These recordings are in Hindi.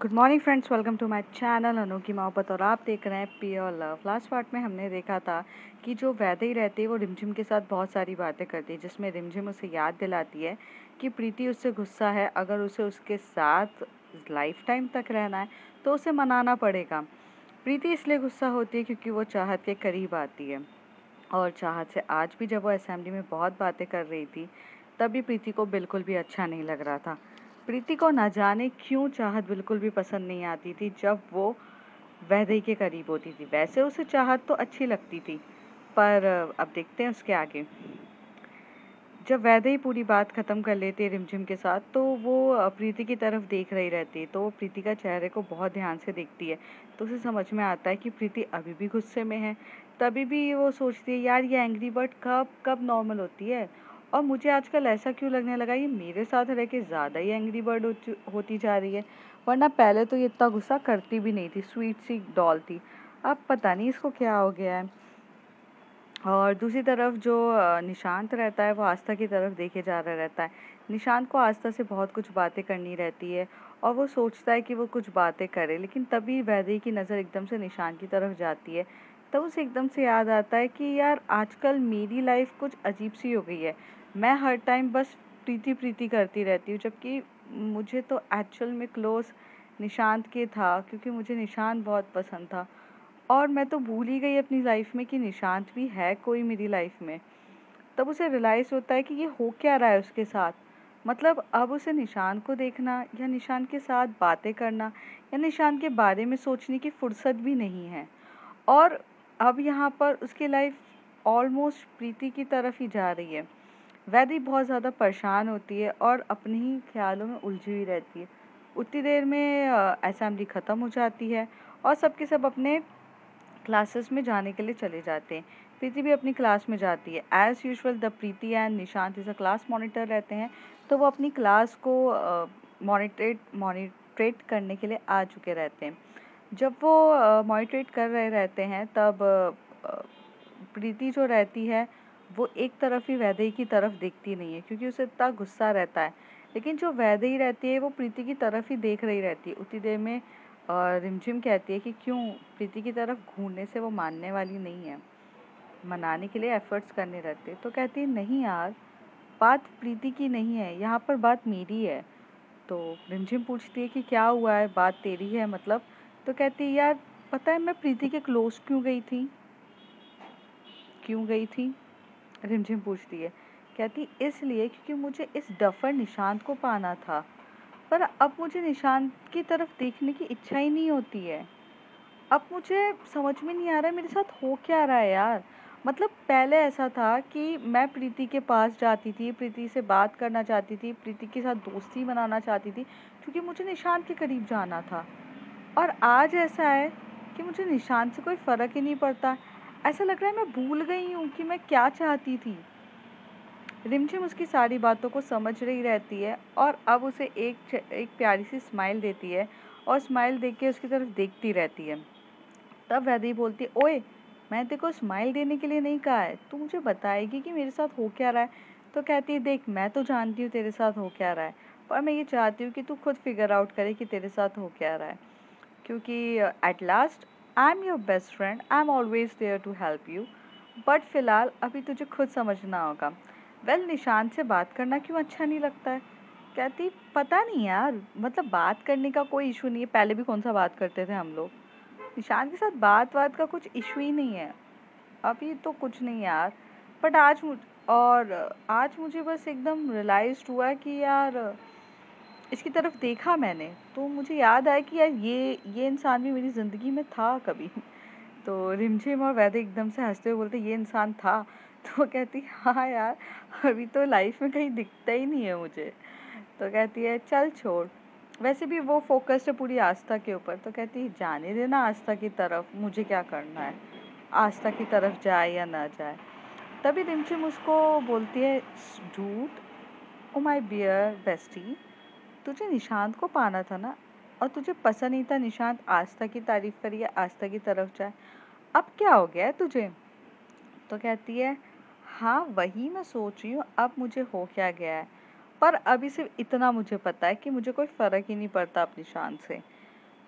Good morning friends, welcome to my channel Anu की मोहब्बत। और आप देख रहे हैं प्योर लव। लास्ट पार्ट में हमने देखा था कि जो वैदेही रहती है वो रिमझिम के साथ बहुत सारी बातें करती है, जिसमें रिमझिम उसे याद दिलाती है कि प्रीति उससे गुस्सा है। अगर उसे उसके साथ लाइफ टाइम तक रहना है तो उसे मनाना पड़ेगा। प्रीति इसलिए गुस्सा होती है क्योंकि वो चाहत के करीब आती है, और चाहत से आज भी जब वो असेंबली में बहुत बातें कर रही थी तभी प्रीति को बिल्कुल भी अच्छा नहीं लग रहा था। प्रीति को ना जाने क्यों चाहत बिल्कुल भी पसंद नहीं आती थी जब वो वैदेही के करीब होती थी। वैसे उसे चाहत तो अच्छी लगती थी, पर अब देखते हैं उसके आगे। जब वैदेही पूरी बात खत्म कर लेती है रिमझिम के साथ, तो वो प्रीति की तरफ देख रही रहती है। तो वो प्रीति का चेहरे को बहुत ध्यान से देखती है, तो उसे समझ में आता है कि प्रीति अभी भी गुस्से में है। तभी भी वो सोचती है, यार ये एंग्री बर्ड कब कब नॉर्मल होती है, और मुझे आजकल ऐसा क्यों लगने लगा ये मेरे साथ रह के ज़्यादा ही एंग्री बर्ड होती जा रही है। वरना पहले तो ये इतना गुस्सा करती भी नहीं थी, स्वीट सी डॉल थी। अब पता नहीं इसको क्या हो गया है। और दूसरी तरफ जो निशांत रहता है वो आस्था की तरफ देखे जा रहा रहता है। निशांत को आस्था से बहुत कुछ बातें करनी रहती है, और वो सोचता है कि वो कुछ बातें करे, लेकिन तभी वैदेही की नज़र एकदम से निशांत की तरफ जाती है। तब उसे एकदम से याद आता है कि यार आजकल मेरी लाइफ कुछ अजीब सी हो गई है। मैं हर टाइम बस प्रीति प्रीति करती रहती हूँ, जबकि मुझे तो एक्चुअल में क्लोज निशांत के था, क्योंकि मुझे निशांत बहुत पसंद था। और मैं तो भूल ही गई अपनी लाइफ में कि निशांत भी है कोई मेरी लाइफ में। तब उसे रियलाइज़ होता है कि ये हो क्या रहा है उसके साथ। मतलब अब उसे निशांत को देखना या निशांत के साथ बातें करना या निशांत के बारे में सोचने की फुर्सत भी नहीं है। और अब यहाँ पर उसकी लाइफ ऑलमोस्ट प्रीति की तरफ ही जा रही है। वैदी बहुत ज़्यादा परेशान होती है और अपने ही ख्यालों में उलझी हुई रहती है। उतनी देर में असेंबली ख़त्म हो जाती है और सबके सब अपने क्लासेस में जाने के लिए चले जाते हैं। प्रीति भी अपनी क्लास में जाती है। As usual the Preeti and Nishant is a class monitor रहते हैं, तो वो अपनी क्लास को मॉनिटरेट करने के लिए आ चुके रहते हैं। जब वो मॉनिटरेट कर रहे रहते हैं तब प्रीति जो रहती है वो एक तरफ ही वैदेही की तरफ देखती नहीं है, क्योंकि उसे इतना गुस्सा रहता है। लेकिन जो वैदेही रहती है वो प्रीति की तरफ ही देख रही रहती है। उतनी देर में रिमझिम कहती है कि क्यों, प्रीति की तरफ घूरने से वो मानने वाली नहीं है, मनाने के लिए एफर्ट्स करने रहते। तो कहती है नहीं यार, बात प्रीति की नहीं है, यहाँ पर बात मेरी है। तो रिमझिम पूछती है कि क्या हुआ है, बात तेरी है मतलब। तो कहती है यार पता है मैं प्रीति के क्लोज क्यों गई थी, क्यों गई थी, रिमझिम पूछती है। कहती इसलिए क्योंकि मुझे इस डफर निशांत को पाना था, पर अब मुझे निशांत की तरफ देखने की इच्छा ही नहीं होती है। अब मुझे समझ में नहीं आ रहा है मेरे साथ हो क्या रहा है यार। मतलब पहले ऐसा था कि मैं प्रीति के पास जाती थी, प्रीति से बात करना चाहती थी, प्रीति के साथ दोस्ती बनाना चाहती थी, क्योंकि मुझे निशांत के करीब जाना था। और आज ऐसा है कि मुझे निशांत से कोई फ़र्क ही नहीं पड़ता। ऐसा लग रहा है मैं भूल गई हूँ कि मैं क्या चाहती थी। रिमझिम उसकी सारी बातों को समझ रही रहती है, और अब उसे एक प्यारी सी स्माइल देती है, और स्माइल देख के उसकी तरफ देखती रहती है। तब वैदेही बोलती है, ओए मैंने तेरे को स्माइल देने के लिए नहीं कहा है, तू मुझे बताएगी कि मेरे साथ हो क्या रहा है। तो कहती है देख मैं तो जानती हूँ तेरे साथ हो क्या रहा है, पर मैं ये चाहती हूँ कि तू खुद फिगर आउट करे कि तेरे साथ हो क्या रहा है। क्योंकि at last I am your best friend, I am always there to help you, but फिलहाल अभी तुझे खुद समझना होगा। वेल निशांत से बात करना क्यों अच्छा नहीं लगता है। कहती पता नहीं यार, मतलब बात करने का कोई इशू नहीं है, पहले भी कौन सा बात करते थे हम लोग। निशांत के साथ बात वात का कुछ इशू ही नहीं है, अभी तो कुछ नहीं यार। बट और आज मुझे बस एकदम रियलाइज्ड हुआ कि यार इसकी तरफ देखा मैंने, तो मुझे याद आया कि यार ये इंसान भी मेरी ज़िंदगी में था कभी। तो रिमझिम और वैद्य एकदम से हंसते हुए बोलते ये इंसान था। तो कहती हाँ यार, अभी तो लाइफ में कहीं दिखता ही नहीं है मुझे। तो कहती है चल छोड़, वैसे भी वो फोकस्ड है पूरी आस्था के ऊपर। तो कहती है जाने देना आस्था की तरफ, मुझे क्या करना है, आस्था की तरफ जाए या ना जाए। तभी रिमझिम उसको बोलती है dude, oh my dear bestie, तुझे निशांत को पाना था ना, और तुझे पसंद नहीं था निशांत आस्था की तारीफ करे या आस्था की तरफ जाए। अब क्या हो गया है तुझे। तो कहती है हाँ वही मैं सोच रही हूँ अब मुझे हो क्या गया है, पर अभी सिर्फ इतना मुझे पता है कि मुझे कोई फ़र्क ही नहीं पड़ता अपनी शान से।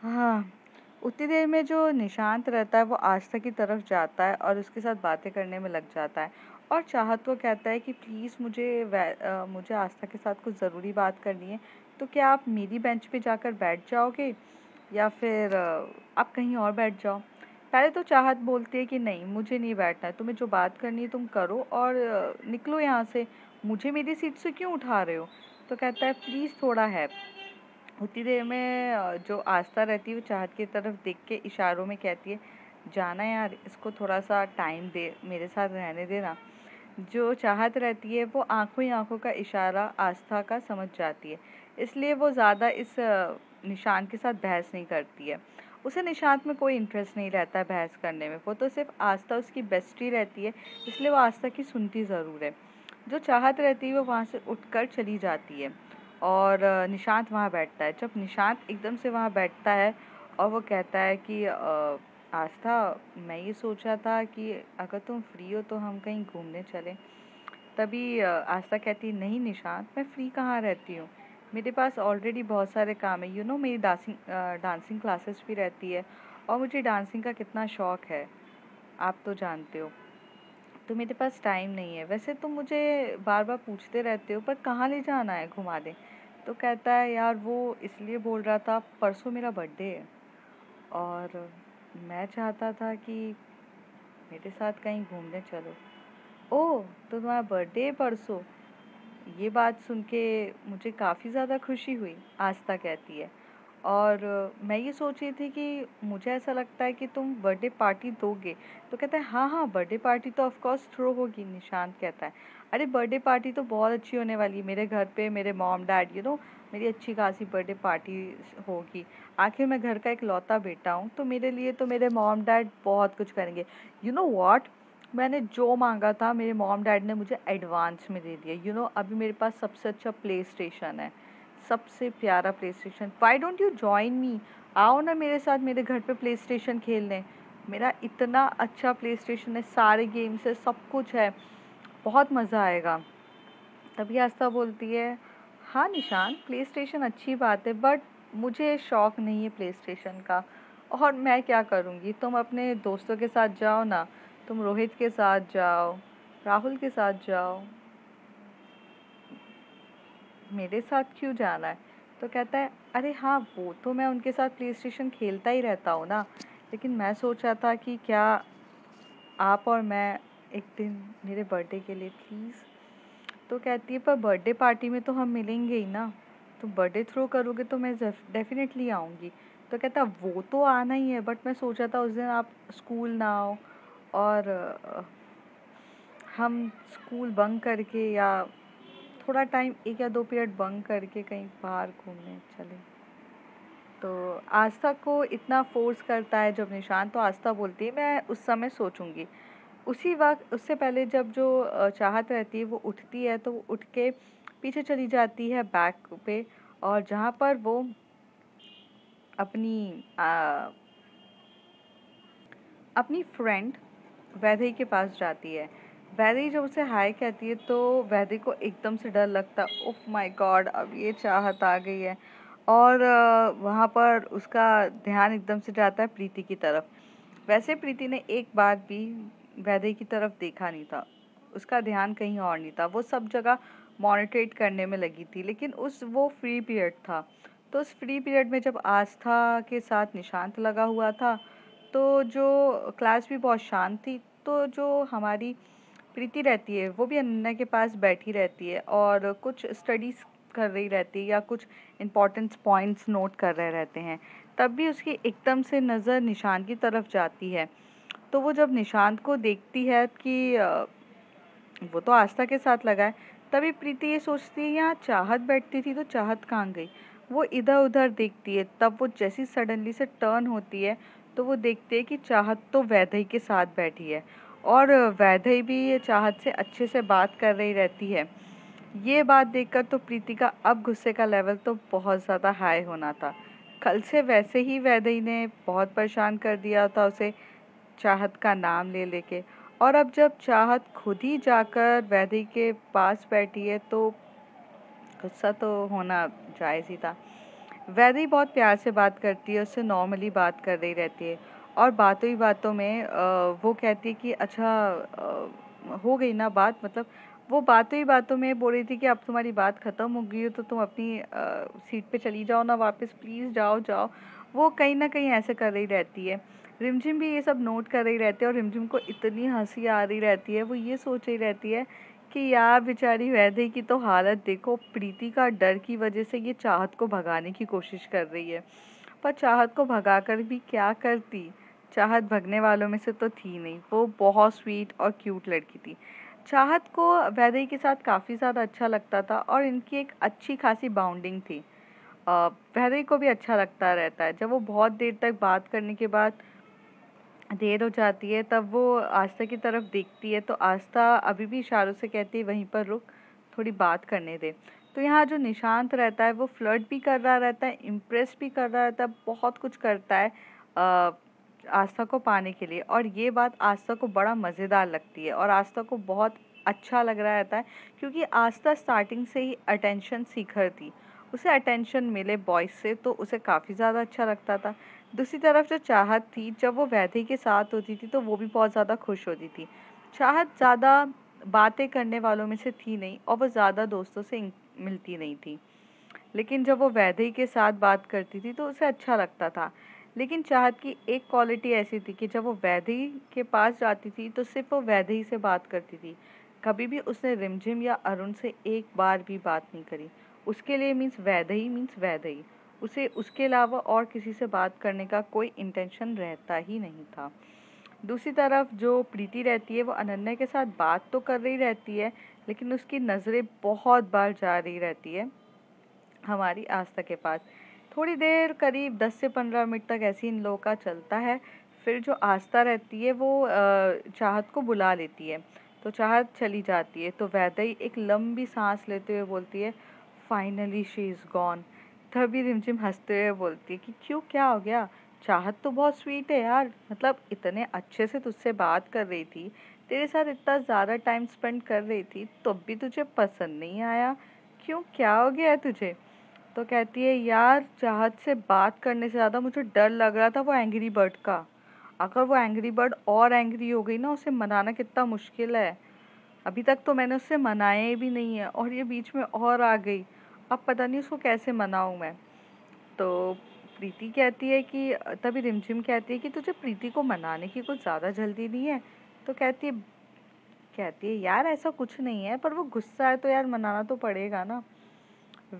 हाँ, उतनी देर में जो निशांत रहता है वो आस्था की तरफ जाता है और उसके साथ बातें करने में लग जाता है और चाहत को कहता है कि प्लीज़ मुझे आस्था के साथ कुछ ज़रूरी बात करनी है, तो क्या आप मेरी बेंच पे जाकर बैठ जाओगे या फिर आप कहीं और बैठ जाओ। पहले तो चाहत बोलती है कि नहीं, मुझे नहीं बैठना है, तुम्हें जो बात करनी है तुम करो और निकलो यहाँ से, मुझे मेरी सीट से क्यों उठा रहे हो। तो कहता है प्लीज़ थोड़ा है। उतनी देर में जो आस्था रहती है वो चाहत की तरफ देख के इशारों में कहती है, जाना यार, इसको थोड़ा सा टाइम दे, मेरे साथ रहने देना। जो चाहत रहती है वो आंखों ही आंखों का इशारा आस्था का समझ जाती है, इसलिए वो ज़्यादा इस निशांत के साथ बहस नहीं करती है। उसे निशांत में कोई इंटरेस्ट नहीं रहता है बहस करने में, वो तो सिर्फ आस्था उसकी बेस्टी रहती है, इसलिए वो आस्था की सुनती ज़रूर है। जो चाहत रहती है वो वहाँ से उठकर चली जाती है और निशांत वहाँ बैठता है। जब निशांत एकदम से वहाँ बैठता है और वो कहता है कि आस्था, मैं ये सोचा था कि अगर तुम फ्री हो तो हम कहीं घूमने चलें। तभी आस्था कहती है, नहीं निशांत, मैं फ्री कहाँ रहती हूँ, मेरे पास ऑलरेडी बहुत सारे काम है। मेरी डांसिंग क्लासेस भी रहती है और मुझे डांसिंग का कितना शौक है, आप तो जानते हो। तो मेरे पास टाइम नहीं है। वैसे तुम मुझे बार बार पूछते रहते हो, पर कहाँ ले जाना है घुमा दें। तो कहता है, यार वो इसलिए बोल रहा था, परसों मेरा बर्थडे है और मैं चाहता था कि मेरे साथ कहीं घूमने चलो। ओह, तो तुम्हारा बर्थडे है परसों। ये बात सुन के मुझे काफ़ी ज़्यादा खुशी हुई, आस्था कहती है। और मैं ये सोच रही थी कि मुझे ऐसा लगता है कि तुम बर्थडे पार्टी दोगे। तो कहता है, हाँ हाँ, बर्थडे पार्टी तो ऑफ कोर्स थ्रो होगी। निशांत कहता है, अरे बर्थडे पार्टी तो बहुत अच्छी होने वाली है, मेरे घर पे मेरे मॉम डैड मेरी अच्छी खासी बर्थडे पार्टी होगी। आखिर मैं घर का एक लौता बेटा हूँ, तो मेरे लिए तो मेरे मॉम डैड बहुत कुछ करेंगे। व्हाट, मैंने जो मांगा था मेरे मॉम डैड ने मुझे एडवांस में दे दिया। अभी मेरे पास सबसे अच्छा प्ले स्टेशन है, सबसे प्यारा play station. Why don't you join me, आओ ना मेरे साथ मेरे घर पे प्ले स्टेशन खेलने। मेरा इतना अच्छा प्ले स्टेशन है, सारे गेम्स है, सब कुछ है, बहुत मज़ा आएगा। तभी आस्था बोलती है, हाँ निशान, प्ले स्टेशन अच्छी बात है, बट मुझे शौक नहीं है प्ले स्टेशन का, और मैं क्या करूँगी। तुम अपने दोस्तों के साथ जाओ ना, तुम रोहित के साथ जाओ, राहुल के साथ जाओ, मेरे साथ क्यों जाना है। तो कहता है, अरे हाँ, वो तो मैं उनके साथ प्ले स्टेशन खेलता ही रहता हूँ ना, लेकिन मैं सोचा था कि क्या आप और मैं एक दिन मेरे बर्थडे के लिए प्लीज़। तो कहती है, पर बर्थडे पार्टी में तो हम मिलेंगे ही ना, तुम बर्थडे थ्रो करोगे तो मैं डेफिनेटली आऊँगी। तो कहता, वो तो आना ही है, बट मैं सोचा था उस दिन आप स्कूल ना आओ और हम स्कूल बंक करके या थोड़ा टाइम, 1 या 2 पीरियड बंक करके कहीं बाहर घूमने चले। तो आस्था को इतना फोर्स करता है जब निशान, तो आस्था बोलती है, मैं उस समय सोचूंगी। उसी वक्त, उससे पहले जब जो चाहत रहती है वो उठती है, तो वो उठ के पीछे चली जाती है बैक पे, और जहाँ पर वो अपनी अपनी फ्रेंड वैदेही के पास जाती है। वैदेही जब उसे हाय कहती है तो वैदेही को एकदम से डर लगता है, ओह माय गॉड, अब ये चाहत आ गई है। और वहाँ पर उसका ध्यान एकदम से जाता है प्रीति की तरफ। वैसे प्रीति ने एक बार भी वैदेही की तरफ देखा नहीं था, उसका ध्यान कहीं और नहीं था, वो सब जगह मॉनिटरेट करने में लगी थी। लेकिन वो फ्री पीरियड था, तो उस फ्री पीरियड में जब आस्था के साथ निशांत लगा हुआ था, तो जो क्लास भी बहुत शांत थी, तो जो हमारी प्रीति रहती है वो भी अनन्या के पास बैठी रहती है और कुछ स्टडीज़ कर रही रहती है या कुछ इम्पोर्टेंट पॉइंट्स नोट कर रहे रहते हैं। तब भी उसकी एकदम से नज़र निशांत की तरफ जाती है। तो वो जब निशांत को देखती है कि वो तो आस्था के साथ लगा है, तभी प्रीति ये सोचती है, यहाँ चाहत बैठती थी तो चाहत कहाँ गई। वो इधर उधर देखती है, तब वो जैसी सडनली से टर्न होती है तो वो देखती है कि चाहत तो वैदेही के साथ बैठी है और वैदेही भी चाहत से अच्छे से बात कर रही रहती है। ये बात देखकर तो प्रीति का अब गुस्से का लेवल तो बहुत ज़्यादा हाई होना था। कल से वैसे ही वैदेही ने बहुत परेशान कर दिया था उसे, चाहत का नाम ले लेके, और अब जब चाहत खुद ही जाकर वैदेही के पास बैठी है तो गुस्सा तो होना जायज़ ही था। वैदेही बहुत प्यार से बात करती है, उससे नॉर्मली बात कर रही रहती है और बातों ही बातों में वो कहती है कि अच्छा हो गई ना बात, मतलब वो बातों ही बातों में बोल रही थी कि अब तुम्हारी बात ख़त्म हो गई हो तो तुम अपनी सीट पे चली जाओ ना वापस, प्लीज़ जाओ जाओ। वो कहीं ना कहीं ऐसे कर रही रहती है। रिमझिम भी ये सब नोट कर रही रहती है और रिमझिम को इतनी हंसी आ रही रहती है, वो ये सोच रही रहती है कि यार बेचारी वैदेही की तो हालत देखो, प्रीति का डर की वजह से ये चाहत को भगाने की कोशिश कर रही है, पर चाहत को भगाकर भी क्या करती। चाहत भगने वालों में से तो थी नहीं, वो बहुत स्वीट और क्यूट लड़की थी। चाहत को वैदेही के साथ काफ़ी ज़्यादा अच्छा लगता था और इनकी एक अच्छी खासी बाउंडिंग थी। वैदेही को भी अच्छा लगता रहता है। जब वो बहुत देर तक बात करने के बाद देर हो जाती है तब वो आस्था की तरफ देखती है, तो आस्था अभी भी इशारों से कहती है वहीं पर रुक, थोड़ी बात करने दे। तो यहाँ जो निशांत रहता है वो फ्लर्ट भी कर रहा रहता है, इम्प्रेस भी कर रहा रहता है, बहुत कुछ करता है अ, आस्था को पाने के लिए, और ये बात आस्था को बड़ा मज़ेदार लगती है और आस्था को बहुत अच्छा लग रहा रहता है क्योंकि आस्था स्टार्टिंग से ही अटेंशन सीकर थी। उसे अटेंशन मिले बॉयज़ से तो उसे काफ़ी ज़्यादा अच्छा लगता था। दूसरी तरफ जो चाहत थी, जब वो वैदेही के साथ होती थी तो वो भी बहुत ज़्यादा खुश होती थी। चाहत ज़्यादा बातें करने वालों में से थी नहीं और वो ज़्यादा दोस्तों से मिलती नहीं थी, लेकिन जब वो वैदेही के साथ बात करती थी तो उसे अच्छा लगता था। लेकिन चाहत की एक क्वालिटी ऐसी थी कि जब वो वैदेही के पास जाती थी तो सिर्फ वो वैदेही से बात करती थी। कभी भी उसने रिमझिम या अरुण से एक बार भी बात नहीं करी। उसके लिए मीन्स वैदेही। उसे उसके अलावा और किसी से बात करने का कोई इंटेंशन रहता ही नहीं था। दूसरी तरफ जो प्रीति रहती है वो अनन्या के साथ बात तो कर रही रहती है, लेकिन उसकी नज़रें बहुत बार जा रही रहती है हमारी आस्था के पास। थोड़ी देर करीब 10 से 15 मिनट तक ऐसे इन लोगों का चलता है। फिर जो आस्था रहती है वो चाहत को बुला लेती है, तो चाहत चली जाती है तो वैदेही एक लंबी सांस लेते हुए बोलती है फाइनली शी इज़ गॉन। तभी रिमझिम हंसते हुए बोलती है कि क्यों, क्या हो गया? चाहत तो बहुत स्वीट है यार, मतलब इतने अच्छे से तुझसे बात कर रही थी, तेरे साथ इतना ज़्यादा टाइम स्पेंड कर रही थी, तब भी तुझे पसंद नहीं आया? क्यों, क्या हो गया है तुझे? तो कहती है यार चाहत से बात करने से ज़्यादा मुझे डर लग रहा था वो एंग्री बर्ड का। अगर वो एंग्री बर्ड और एंग्री हो गई ना, उसे मनाना कितना मुश्किल है। अभी तक तो मैंने उससे मनाया ही भी नहीं है और ये बीच में और आ गई। अब पता नहीं उसको कैसे मनाऊं मैं। तो प्रीति कहती है कि तभी रिमझिम कहती है कि तुझे प्रीति को मनाने की कुछ ज़्यादा जल्दी नहीं है? तो कहती है यार ऐसा कुछ नहीं है, पर वो गुस्सा है तो यार मनाना तो पड़ेगा ना।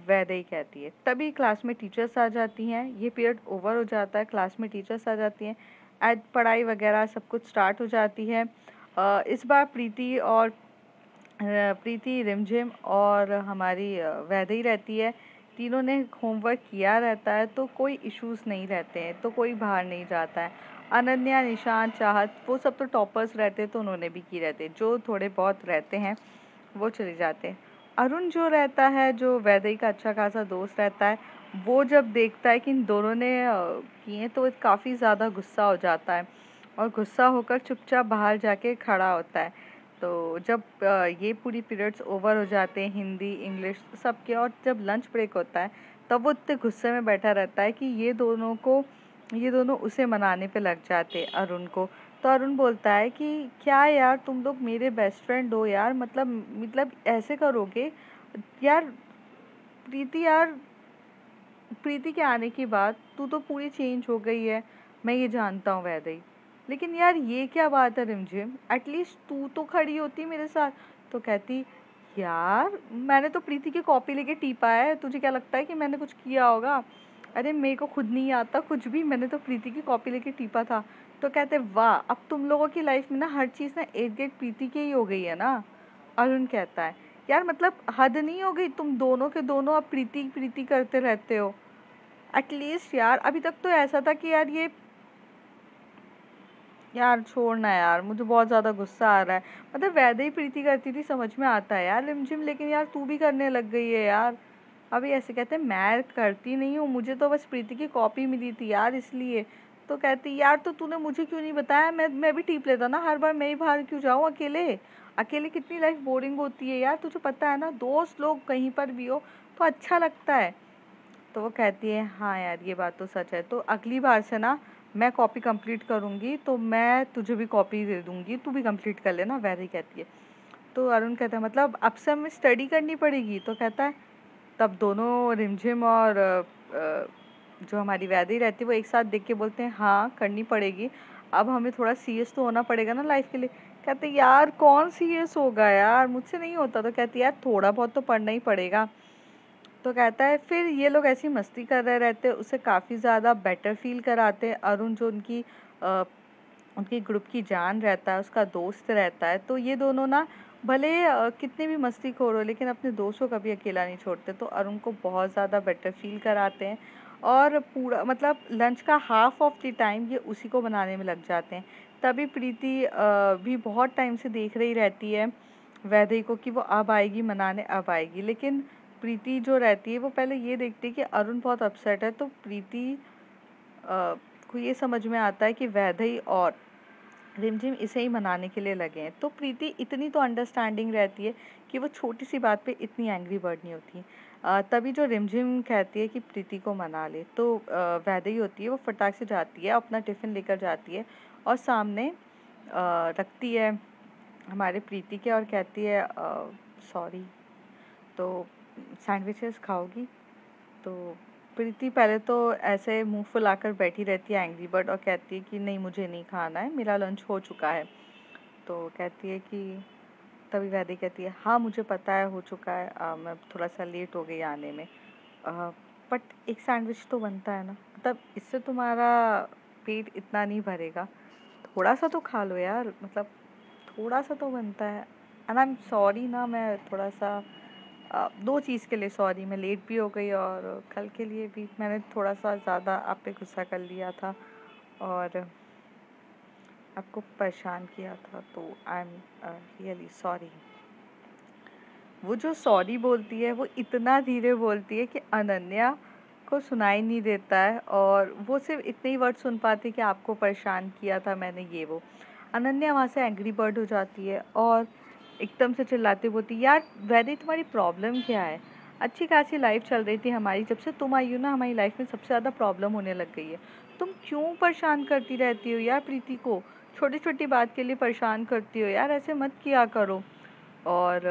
वैदेही कहती है। तभी क्लास में टीचर्स आ जाती हैं, ये पीरियड ओवर हो जाता है, क्लास में टीचर्स आ जाती हैं, आज पढ़ाई वगैरह सब कुछ स्टार्ट हो जाती है। इस बार प्रीति, रिमझिम और हमारी वैदेही रहती है, तीनों ने होमवर्क किया रहता है तो कोई इश्यूज़ नहीं रहते हैं, तो कोई बाहर नहीं जाता है। अनन्या, निशांत, चाहत वो सब तो टॉपर्स रहते हैं तो उन्होंने भी की रहते हैं, जो थोड़े बहुत रहते हैं वो चले जाते हैं। अरुण जो रहता है, जो वैदेही का अच्छा खासा दोस्त रहता है, वो जब देखता है कि इन दोनों ने किए तो काफ़ी ज़्यादा गुस्सा हो जाता है और गुस्सा होकर चुपचाप बाहर जाके खड़ा होता है। तो जब ये पूरी पीरियड्स ओवर हो जाते हैं, हिंदी, इंग्लिश सबके, और जब लंच ब्रेक होता है तब वो इतने गुस्से में बैठा रहता है कि ये दोनों उसे मनाने पे लग जाते हैं अरुण को। तो अरुण बोलता है कि क्या यार तुम लोग मेरे बेस्ट फ्रेंड हो यार, मतलब ऐसे करोगे यार? प्रीति यार, प्रीति के आने के बाद तू तो पूरी चेंज हो गई है, मैं ये जानता हूँ वैदेही, लेकिन यार ये क्या बात है रिमझिम, एटलीस्ट तू तो खड़ी होती मेरे साथ। तो कहती यार मैंने तो प्रीति की कॉपी लेके टीपा है, तुझे क्या लगता है कि मैंने कुछ किया होगा? अरे मेरे को खुद नहीं आता कुछ भी, मैंने तो प्रीति की कॉपी लेके टीपा था। तो कहते वाह, अब तुम लोगों की लाइफ में ना हर चीज़ ना इर्द गिर्द प्रीति की ही हो गई है ना। अरुण कहता है यार मतलब हद नहीं हो गई, तुम दोनों के दोनों अब प्रीति प्रीति करते रहते हो। एटलीस्ट यार अभी तक तो ऐसा था कि यार छोड़ना यार, मुझे बहुत ज़्यादा गुस्सा आ रहा है। मतलब वैसे ही प्रीति करती थी समझ में आता है यार रिमझिम, लेकिन यार तू भी करने लग गई है यार। अभी ऐसे कहते हैं मैं करती नहीं हूँ, मुझे तो बस प्रीति की कॉपी मिली थी यार इसलिए। तो कहती यार तो तूने मुझे क्यों नहीं बताया, मैं भी टीप लेता ना, हर बार मैं ही बाहर क्यों जाऊँ अकेले? अकेले कितनी लाइफ बोरिंग होती है यार, तुझे पता है ना, दोस्त लोग कहीं पर भी हो तो अच्छा लगता है। तो वो कहती है हाँ यार ये बात तो सच है, तो अगली बार से ना मैं कॉपी कंप्लीट करूँगी तो मैं तुझे भी कॉपी दे दूँगी, तू भी कंप्लीट कर लेना, वैदई कहती है। तो अरुण कहता है मतलब अब से हमें स्टडी करनी पड़ेगी? तो कहता है तब दोनों रिमझिम और जो हमारी वैदई रहती है वो एक साथ देख के बोलते हैं हाँ करनी पड़ेगी, अब हमें थोड़ा सीरियस तो होना पड़ेगा ना लाइफ के लिए। कहते यार कौन सीरियस होगा यार, मुझसे नहीं होता। तो कहती यार थोड़ा बहुत तो पढ़ना ही पड़ेगा। तो कहता है फिर ये लोग ऐसी मस्ती कर रहे रहते हैं, उसे काफ़ी ज़्यादा बेटर फील कराते हैं। अरुण जो उनकी ग्रुप की जान रहता है, उसका दोस्त रहता है, तो ये दोनों ना भले कितने भी मस्तीखोर हो लेकिन अपने दोस्त को कभी अकेला नहीं छोड़ते। तो अरुण को बहुत ज़्यादा बेटर फील कराते हैं और पूरा मतलब लंच का हाफ ऑफ द टाइम ये उसी को बनाने में लग जाते हैं। तभी प्रीति भी बहुत टाइम से देख रही रहती है वैदेही को कि वो अब आएगी मनाने, अब आएगी। लेकिन प्रीति जो रहती है वो पहले ये देखती है कि अरुण बहुत अपसेट है, तो प्रीति को ये समझ में आता है कि वैदेही और रिमझिम इसे ही मनाने के लिए लगे हैं। तो प्रीति इतनी तो अंडरस्टैंडिंग रहती है कि वो छोटी सी बात पे इतनी एंग्री बर्ड नहीं होती। तभी जो रिमझिम कहती है कि प्रीति को मना ले, तो वैदेही होती है वो फटाक से जाती है, अपना टिफ़िन लेकर जाती है और सामने रखती है हमारे प्रीति के और कहती है सॉरी, तो सैंडविचेस खाओगी? तो प्रीति पहले तो ऐसे मुंह फुलाकर बैठी रहती है एंग्री बर्ड और कहती है कि नहीं मुझे नहीं खाना है, मेरा लंच हो चुका है। तो कहती है कि तभी वैदेही कहती है हाँ मुझे पता है हो चुका है, मैं थोड़ा सा लेट हो गई आने में, बट एक सैंडविच तो बनता है ना, मतलब इससे तुम्हारा पेट इतना नहीं भरेगा, थोड़ा सा तो खा लो यार, मतलब थोड़ा सा तो बनता है। एंड आई एम सॉरी ना, मैं थोड़ा सा दो चीज़ के लिए सॉरी, मैं लेट भी हो गई और कल के लिए भी मैंने थोड़ा सा ज़्यादा आप पे गुस्सा कर लिया था और आपको परेशान किया था, तो आई एम रियली सॉरी। वो जो सॉरी बोलती है वो इतना धीरे बोलती है कि अनन्या को सुनाई नहीं देता है और वो सिर्फ इतने ही वर्ड सुन पाती है कि आपको परेशान किया था मैंने, ये वो। अनन्या वहाँ से एंग्री बर्ड हो जाती है और एकदम से चिल्लाती बोलती यार वैदे तुम्हारी प्रॉब्लम क्या है? अच्छी खासी लाइफ चल रही थी हमारी, जब से तुम आई हो ना हमारी लाइफ में सबसे ज़्यादा प्रॉब्लम होने लग गई है। तुम क्यों परेशान करती रहती हो यार प्रीति को, छोटी छोटी बात के लिए परेशान करती हो यार, ऐसे मत किया करो। और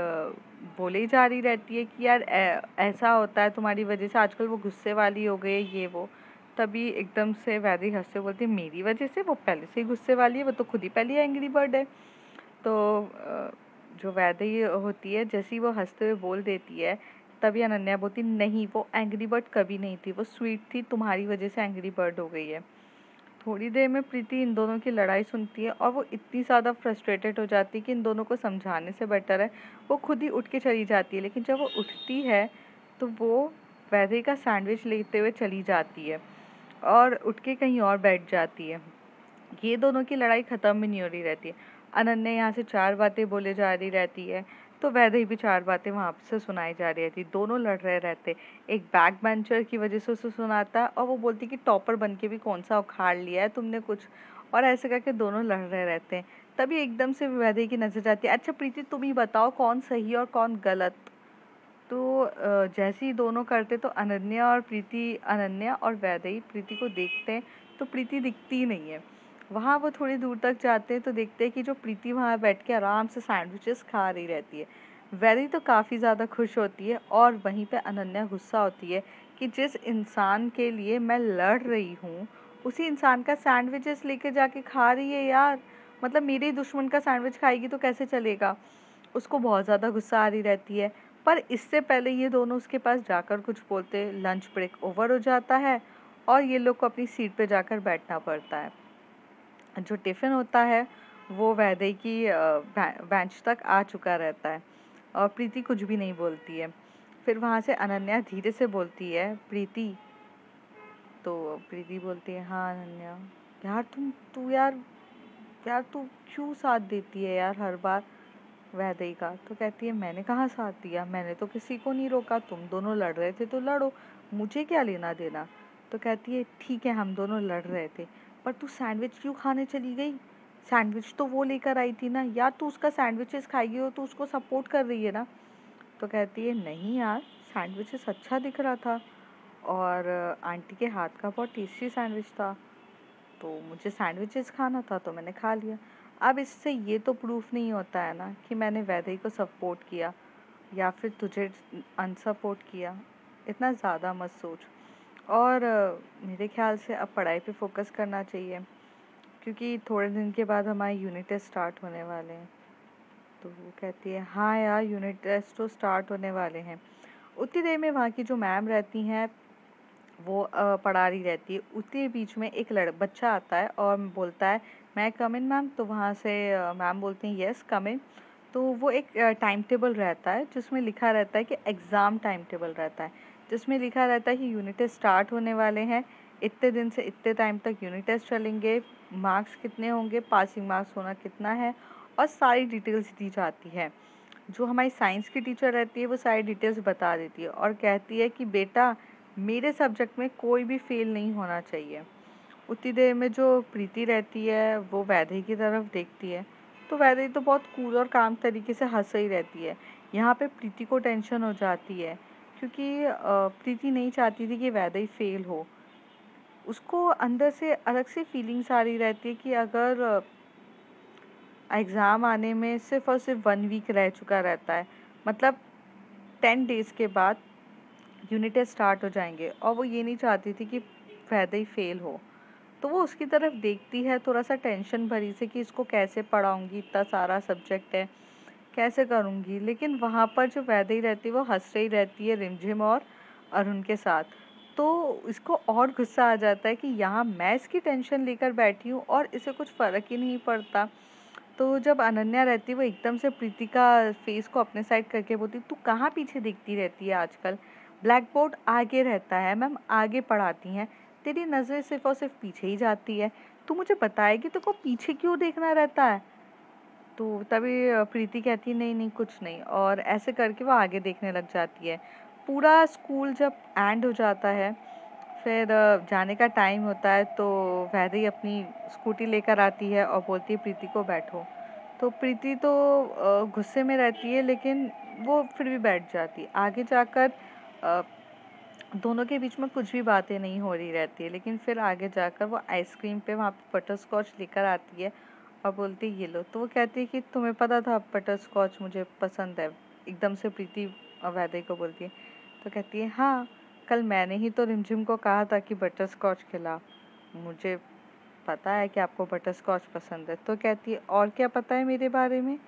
बोले ही जा रही रहती है कि यार ऐसा होता है तुम्हारी वजह से, आजकल वो गुस्से वाली हो गई है ये वो। तभी एकदम से वैदेही हंसते बोलती है मेरी वजह से? वो पहले से ही गुस्से वाली है, वो तो खुद ही पहले एंग्री बर्ड है। तो जो वैदेही होती है जैसे ही वो हंसते हुए बोल देती है, तभी अनन्या बोलती नहीं वो एंग्री बर्ड कभी नहीं थी, वो स्वीट थी, तुम्हारी वजह से एंग्री बर्ड हो गई है। थोड़ी देर में प्रीति इन दोनों की लड़ाई सुनती है और वो इतनी ज़्यादा फ्रस्ट्रेटेड हो जाती है कि इन दोनों को समझाने से बेटर है वो खुद ही उठ के चली जाती है। लेकिन जब वो उठती है तो वो वैदेही का सैंडविच लेते हुए चली जाती है और उठ के कहीं और बैठ जाती है। ये दोनों की लड़ाई ख़त्म भी नहीं हो रही रहती है। अनन्या यहाँ से चार बातें बोले जा रही रहती है तो वैदेही भी चार बातें वहाँ से सुनाई जा रही रहती, दोनों लड़ रहे रहते। एक बैक बेंचर की वजह से उसे सुनाता और वो बोलती कि टॉपर बन के भी कौन सा उखाड़ लिया है तुमने कुछ, और ऐसे करके दोनों लड़ रहे रहते हैं। तभी एकदम से वैदेही की नजर जाती है अच्छा प्रीति तुम ही बताओ कौन सही और कौन गलत। तो जैसे ही दोनों करते तो अनन्या और वैदेही प्रीति को देखते हैं तो प्रीति दिखती ही नहीं है। वहाँ वो थोड़ी दूर तक जाते हैं तो देखते हैं कि जो प्रीति वहाँ बैठ के आराम से सैंडविचेस खा रही रहती है। वैदेही तो काफ़ी ज़्यादा खुश होती है और वहीं पे अनन्या गुस्सा होती है कि जिस इंसान के लिए मैं लड़ रही हूँ उसी इंसान का सैंडविचेस लेके जाके खा रही है यार, मतलब मेरे ही दुश्मन का सैंडविच खाएगी तो कैसे चलेगा। उसको बहुत ज़्यादा गुस्सा आ रही रहती है। पर इससे पहले ये दोनों उसके पास जाकर कुछ बोलते, लंच ब्रेक ओवर हो जाता है और ये लोग को अपनी सीट पे जाकर बैठना पड़ता है। जो टिफ़िन होता है वो वैदेही की बेंच तक आ चुका रहता है और प्रीति कुछ भी नहीं बोलती है। फिर वहाँ से अनन्या धीरे से बोलती है प्रीति, तो प्रीति बोलती है हाँ अनन्या। यार तू यार यार तू क्यों साथ देती है यार हर बार वैदेही का। तो कहती है मैंने कहाँ साथ दिया, मैंने तो किसी को नहीं रोका, तुम दोनों लड़ रहे थे तो लड़ो, मुझे क्या लेना देना। तो कहती है ठीक है हम दोनों लड़ रहे थे पर तू सैंडविच क्यों खाने चली गई, सैंडविच तो वो लेकर आई थी ना यार, तू उसका सैंडविचेस खाएगी हो तो उसको सपोर्ट कर रही है ना। तो कहती है नहीं यार सैंडविचेस अच्छा दिख रहा था। और आंटी के हाथ का बहुत टेस्टी सैंडविच था। तो मुझे सैंडविचेस खाना था तो मैंने खा लिया। अब इससे ये तो प्रूफ नहीं होता है ना कि मैंने वैदेही को सपोर्ट किया या फिर तुझे अनसपोर्ट किया। इतना ज़्यादा मत सोच। और मेरे ख्याल से अब पढ़ाई पे फोकस करना चाहिए, क्योंकि थोड़े दिन के बाद हमारे यूनिट टेस्ट स्टार्ट होने वाले हैं। तो वो कहती है हाँ यार, यूनिट टेस्ट तो स्टार्ट होने वाले हैं। उतनी देर में वहाँ की जो मैम रहती हैं वो पढ़ा रही रहती है। उतने बीच में एक बच्चा आता है और बोलता है मैं कम इन मैम। तो वहाँ से मैम बोलती हैं यस कम इन। तो वो एक टाइम टेबल रहता है जिसमें लिखा रहता है कि एग्ज़ाम टाइम टेबल रहता है, जिसमें लिखा रहता है कि यूनिट टेस्ट स्टार्ट होने वाले हैं, इतने दिन से इतने टाइम तक यूनिट टेस्ट चलेंगे, मार्क्स कितने होंगे, पासिंग मार्क्स होना कितना है, और सारी डिटेल्स दी जाती है। जो हमारी साइंस की टीचर रहती है वो सारी डिटेल्स बता देती है और कहती है कि बेटा मेरे सब्जेक्ट में कोई भी फेल नहीं होना चाहिए। उतनी देर में जो प्रीति रहती है वो वैदेही की तरफ देखती है, तो वैदेही तो बहुत कूल और काम तरीके से हंस रही रहती है। यहाँ पे प्रीति को टेंशन हो जाती है, क्योंकि प्रीति नहीं चाहती थी कि वैदेही फेल हो। उसको अंदर से अलग से फीलिंग्स आ रही रहती है कि अगर एग्ज़ाम आने में सिर्फ़ और सिर्फ 1 वीक रह चुका रहता है, मतलब 10 डेज़ के बाद यूनिट टेस्ट स्टार्ट हो जाएंगे, और वो ये नहीं चाहती थी कि वैदेही फेल हो। तो वो उसकी तरफ देखती है थोड़ा सा टेंशन भरी से कि इसको कैसे पढ़ाऊंगी, इतना सारा सब्जेक्ट है, कैसे करूंगी। लेकिन वहाँ पर जो वैदेही रहती है वो हंस रही रहती है रिमझिम और अरुण के साथ। तो इसको और गुस्सा आ जाता है कि यहाँ मैं इसकी टेंशन लेकर बैठी हूँ और इसे कुछ फ़र्क ही नहीं पड़ता। तो जब अनन्या रहती है वो एकदम से प्रीति का फेस को अपने साइड करके बोलती, तू कहाँ पीछे देखती रहती है आजकल, ब्लैक बोर्ड आगे रहता है, मैम आगे पढ़ाती हैं, तेरी नज़रें सिर्फ और सिर्फ पीछे ही जाती है, तू मुझे बताएगी तो को पीछे क्यों देखना रहता है। तो तभी प्रीति कहती है नहीं नहीं कुछ नहीं, और ऐसे करके वो आगे देखने लग जाती है। पूरा स्कूल जब एंड हो जाता है, फिर जाने का टाइम होता है, तो वैदेही अपनी स्कूटी लेकर आती है और बोलती है प्रीति को बैठो। तो प्रीति तो गुस्से में रहती है, लेकिन वो फिर भी बैठ जाती है। आगे जाकर अ, दोनों के बीच में कुछ भी बातें नहीं हो रही रहती है, लेकिन फिर आगे जाकर वो आइसक्रीम पे वहाँ पे बटर स्कॉच लेकर आती है और बोलती है ये लो। तो वो कहती है कि तुम्हें पता था बटर स्कॉच मुझे पसंद है, एकदम से प्रीति वैदेही को बोलती है। तो कहती है हाँ, कल मैंने ही तो रिमझिम को कहा था कि बटर स्कॉच खिला, मुझे पता है कि आपको बटर स्कॉच पसंद है। तो कहती है और क्या पता है मेरे बारे में।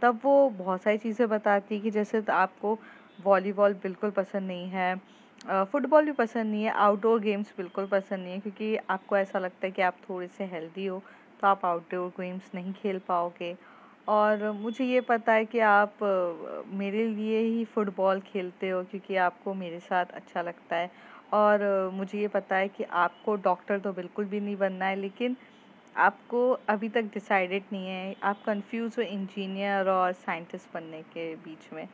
तब वो बहुत सारी चीज़ें बताती है कि जैसे तो आपको वॉलीबॉल बिल्कुल पसंद नहीं है, फुटबॉल भी पसंद नहीं है, आउटडोर गेम्स बिल्कुल पसंद नहीं है, क्योंकि आपको ऐसा लगता है कि आप थोड़े से हेल्दी हो तो आप आउटडोर गेम्स नहीं खेल पाओगे। और मुझे ये पता है कि आप मेरे लिए ही फुटबॉल खेलते हो क्योंकि आपको मेरे साथ अच्छा लगता है। और मुझे ये पता है कि आपको डॉक्टर तो बिल्कुल भी नहीं बनना है, लेकिन आपको अभी तक डिसाइडेड नहीं है, आप कंफ्यूज हो इंजीनियर और साइंटिस्ट बनने के बीच में,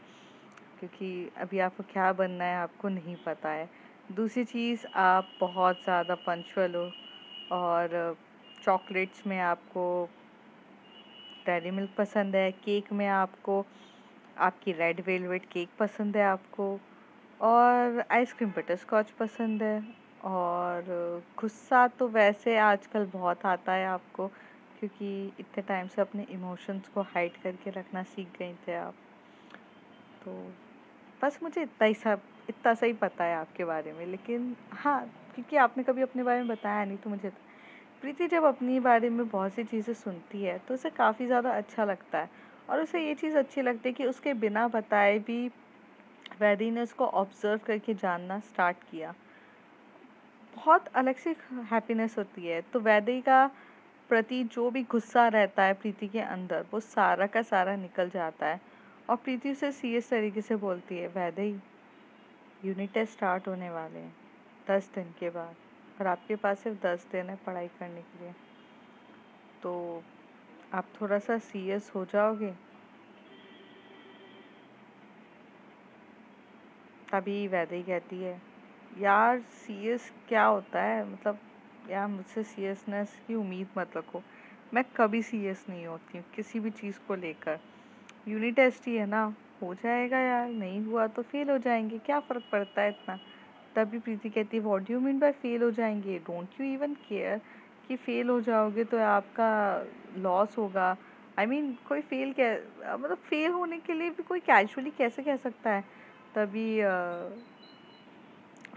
क्योंकि अभी आपको क्या बनना है आपको नहीं पता है। दूसरी चीज़, आप बहुत ज़्यादा पंक्चुअल हो, और चॉकलेट्स में आपको डेयरी मिल्क पसंद है, केक में आपको आपकी रेड वेलवेट केक पसंद है आपको, और आइसक्रीम बटरस्कॉच पसंद है। और गुस्सा तो वैसे आजकल बहुत आता है आपको, क्योंकि इतने टाइम से अपने इमोशंस को हाइड करके रखना सीख गए थे आप। तो बस मुझे इतना सा ही पता है आपके बारे में। लेकिन हाँ, क्योंकि आपने कभी अपने बारे में बताया नहीं, तो मुझे प्रीति जब अपने बारे में बहुत सी चीज़ें सुनती है तो उसे काफ़ी ज़्यादा अच्छा लगता है, और उसे ये चीज़ अच्छी लगती है कि उसके बिना बताए भी वैदेही ने उसको ऑब्जर्व करके जानना स्टार्ट किया। बहुत अलग सी हैप्पीनेस होती है। तो वैदेही का प्रति जो भी गुस्सा रहता है प्रीति के अंदर, वो सारा का सारा निकल जाता है। और प्रीति उसे सीरियस तरीके से बोलती है, वैदेही यूनिट टेस्ट स्टार्ट होने वाले हैं 10 दिन के बाद, और आपके पास सिर्फ 10 दिन है पढ़ाई करने के लिए, तो आप थोड़ा सा सीरियस हो जाओगे। तभी वैदेही कहती है यार सीरियस क्या होता है, मतलब यार मुझसे सीरियसनेस की उम्मीद मत रखो, मैं कभी सीरियस नहीं होती हूँ किसी भी चीज़ को लेकर। यूनिट टेस्ट ही है ना, हो जाएगा यार, नहीं हुआ तो फेल हो जाएंगे, क्या फ़र्क पड़ता है इतना। तभी प्रीति कहती है what do you mean by fail हो जाएंगे, डोंट यू इवन केयर कि फेल हो जाओगे तो आपका लॉस होगा। आई मीन कोई फेल मतलब फेल होने के लिए भी कोई कैजुअली कैसे कह सकता है। तभी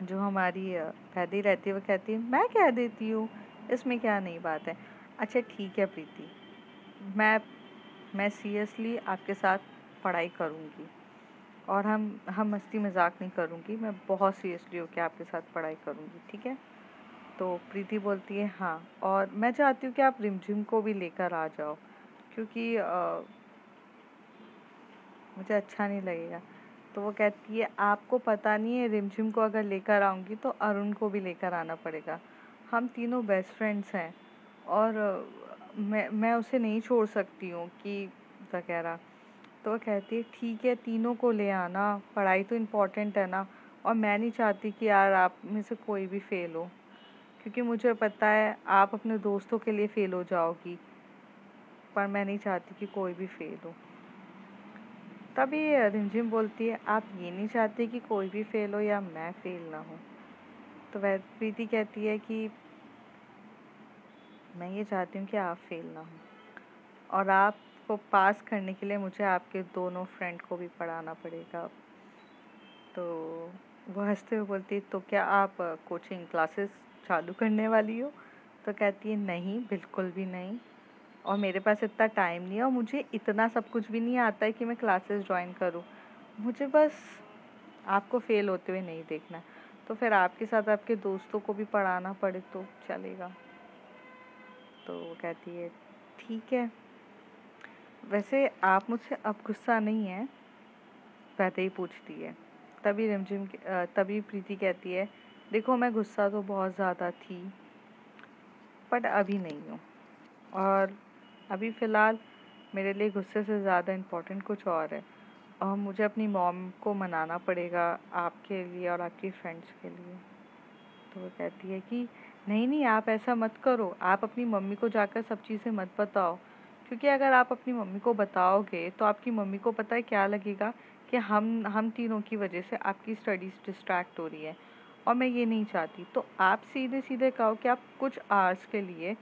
जो हमारी वैदेही रहती है वो कहती है मैं कह देती हूँ, इसमें क्या नई बात है। अच्छा ठीक है प्रीति, मैं मैं सीरियसली आपके साथ पढ़ाई करूँगी और हम मस्ती मजाक नहीं करूँगी, मैं बहुत सीरियसली होकर आपके साथ पढ़ाई करूँगी, ठीक है। तो प्रीति बोलती है हाँ, और मैं चाहती हूँ कि आप रिमझिम को भी लेकर आ जाओ, क्योंकि मुझे अच्छा नहीं लगेगा। तो वो कहती है आपको पता नहीं है, रिमझिम को अगर लेकर आऊँगी तो अरुण को भी लेकर आना पड़ेगा, हम तीनों बेस्ट फ्रेंड्स हैं और मैं उसे नहीं छोड़ सकती हूँ कि वगैरह। तो वो कहती है ठीक है तीनों को ले आना, पढ़ाई तो इम्पोर्टेंट है ना, और मैं नहीं चाहती कि यार आप में से कोई भी फेल हो, क्योंकि मुझे पता है आप अपने दोस्तों के लिए फेल हो जाओगी, पर मैं नहीं चाहती कि कोई भी फेल हो। तभी रिमझिम बोलती है आप ये नहीं चाहते कि कोई भी फेल हो या मैं फेल ना हूँ। तो वह प्रीति कहती है कि मैं ये चाहती हूँ कि आप फेल ना हो, और आपको पास करने के लिए मुझे आपके दोनों फ्रेंड को भी पढ़ाना पड़ेगा। तो वो हंसते हुए बोलती है तो क्या आप कोचिंग क्लासेस चालू करने वाली हो। तो कहती है नहीं बिल्कुल भी नहीं, और मेरे पास इतना टाइम नहीं है और मुझे इतना सब कुछ भी नहीं आता है कि मैं क्लासेस ज्वाइन करूँ, मुझे बस आपको फेल होते हुए नहीं देखना। तो फिर आपके साथ आपके दोस्तों को भी पढ़ाना पड़े तो चलेगा। तो वो कहती है ठीक है, वैसे आप मुझसे अब गुस्सा नहीं है, वैसे ही पूछती है। तभी प्रीति कहती है देखो मैं गुस्सा तो बहुत ज़्यादा थी, बट अभी नहीं हूँ, और अभी फ़िलहाल मेरे लिए गुस्से से ज़्यादा इम्पोर्टेंट कुछ और है, और मुझे अपनी मॉम को मनाना पड़ेगा आपके लिए और आपकी फ्रेंड्स के लिए। तो वो कहती है कि नहीं नहीं आप ऐसा मत करो, आप अपनी मम्मी को जाकर सब चीज़ें मत बताओ, क्योंकि अगर आप अपनी मम्मी को बताओगे तो आपकी मम्मी को पता है क्या लगेगा कि हम तीनों की वजह से आपकी स्टडीज़ डिस्ट्रैक्ट हो रही है, और मैं ये नहीं चाहती। तो आप सीधे सीधे कहो कि आप कुछ आवर्स के लिए,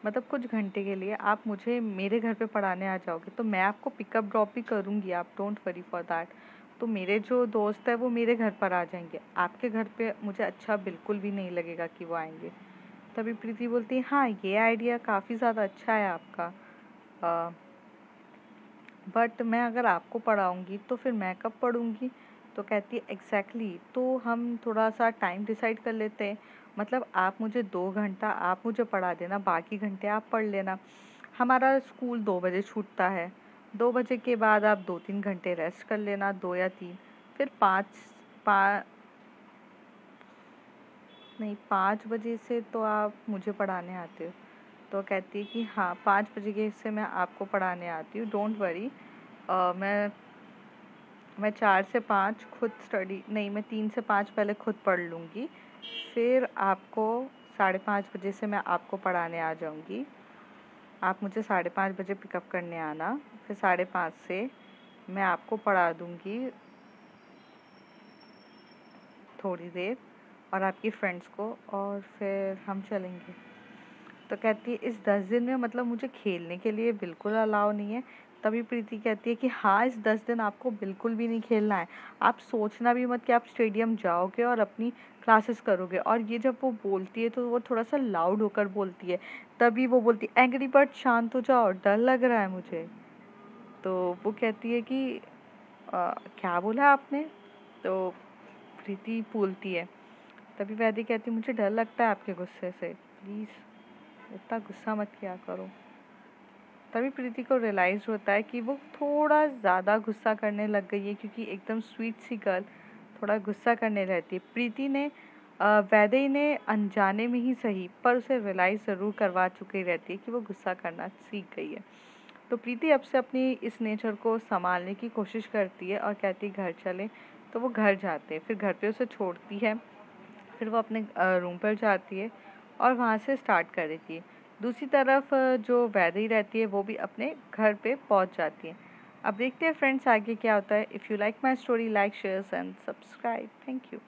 मतलब कुछ घंटे के लिए आप मुझे मेरे घर पे पढ़ाने आ जाओगे, तो मैं आपको पिकअप ड्रॉप भी करूँगी, आप डोंट वरी फॉर दैट। तो मेरे जो दोस्त है वो मेरे घर पर आ जाएंगे, आपके घर पे मुझे अच्छा बिल्कुल भी नहीं लगेगा कि वो आएंगे। तभी प्रीति बोलती है हाँ ये आइडिया काफ़ी ज़्यादा अच्छा है आपका, बट मैं अगर आपको पढ़ाऊँगी तो फिर मैं कब पढ़ूँगी। तो कहती है एग्जैक्टली तो हम थोड़ा सा टाइम डिसाइड कर लेते हैं, मतलब आप मुझे 2 घंटा आप मुझे पढ़ा देना, बाकी घंटे आप पढ़ लेना। हमारा स्कूल 2 बजे छूटता है, 2 बजे के बाद आप 2-3 घंटे रेस्ट कर लेना, 2 या 3, फिर 5 बजे से तो आप मुझे पढ़ाने आते हो। तो कहती है कि हाँ 5 बजे के से मैं आपको पढ़ाने आती हूँ, डोंट वरी। मैं 4 से 5 खुद स्टडी नहीं, मैं 3 से 5 पहले खुद पढ़ लूँगी, फिर आपको 5:30 बजे से मैं आपको पढ़ाने आ जाऊँगी। आप मुझे 5:30 बजे पिकअप करने आना, फिर 5:30 से मैं आपको पढ़ा दूँगी थोड़ी देर और आपकी फ्रेंड्स को, और फिर हम चलेंगे। तो कहती है इस 10 दिन में मतलब मुझे खेलने के लिए बिल्कुल अलाउ नहीं है। तभी प्रीति कहती है कि हाँ इस 10 दिन आपको बिल्कुल भी नहीं खेलना है, आप सोचना भी मत कि आप स्टेडियम जाओगे और अपनी क्लासेस करोगे। और ये जब वो बोलती है तो वो थोड़ा सा लाउड होकर बोलती है, तभी वो बोलती है एंग्री बर्ड शांत हो जाओ, डर लग रहा है मुझे। तो वो कहती है कि क्या बोला आपने। तो प्रीति बोलती है, तभी वैदी कहती है मुझे डर लगता है आपके गुस्से से, प्लीज़ इतना गुस्सा मत किया करो। तभी प्रीति को रियलाइज़ होता है कि वो थोड़ा ज़्यादा गुस्सा करने लग गई है, क्योंकि एकदम स्वीट सी गर्ल थोड़ा गुस्सा करने रहती है। प्रीति ने वैदेही ने अनजाने में ही सही पर उसे रियलाइज़ ज़रूर करवा चुकी रहती है कि वो गुस्सा करना सीख गई है। तो प्रीति अब से अपनी इस नेचर को संभालने की कोशिश करती है और कहती है घर चलें। तो वो घर जाते हैं, फिर घर पे उसे छोड़ती है, फिर वो अपने रूम पर जाती है और वहाँ से स्टार्ट करेगी। दूसरी तरफ जो वैदेही रहती है वो भी अपने घर पे पहुँच जाती है। अब देखते हैं फ्रेंड्स आगे क्या होता है। If you like my story like share and subscribe. Thank you.